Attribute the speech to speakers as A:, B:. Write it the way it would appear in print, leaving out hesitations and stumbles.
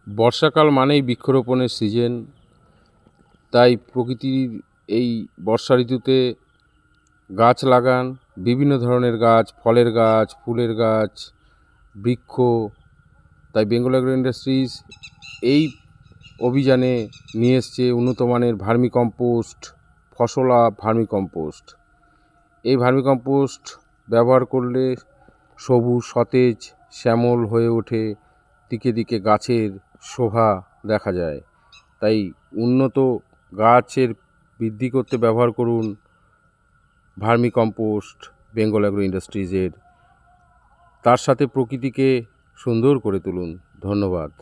A: বর্ষাকাল মানেই বৃক্ষরোপণের সিজন। তাই প্রকৃতির এই বর্ষা ঋতুতে গাছ লাগান, বিভিন্ন ধরনের গাছ, ফলের গাছ, ফুলের গাছ, বৃক্ষ। তাই বেঙ্গল অ্যাগ্রো ইন্ডাস্ট্রিজ এই অভিযানে নিয়ে এসছে উন্নত মানের ভার্মিকম্পোস্ট, ফসলা ভার্মিকম্পোস্ট। এই ভার্মিকম্পোস্ট ব্যবহার করলে সবুজ সতেজ শ্যামল হয়ে ওঠে, দিকে দিকে গাছের শোভা দেখা যায়। তাই উন্নত গাছের বৃদ্ধি করতে ব্যবহার করুন ভার্মিকম্পোস্ট বেঙ্গল অ্যাগ্রো ইন্ডাস্ট্রিজের। তার সাথে প্রকৃতিকে সুন্দর করে তুলুন। ধন্যবাদ।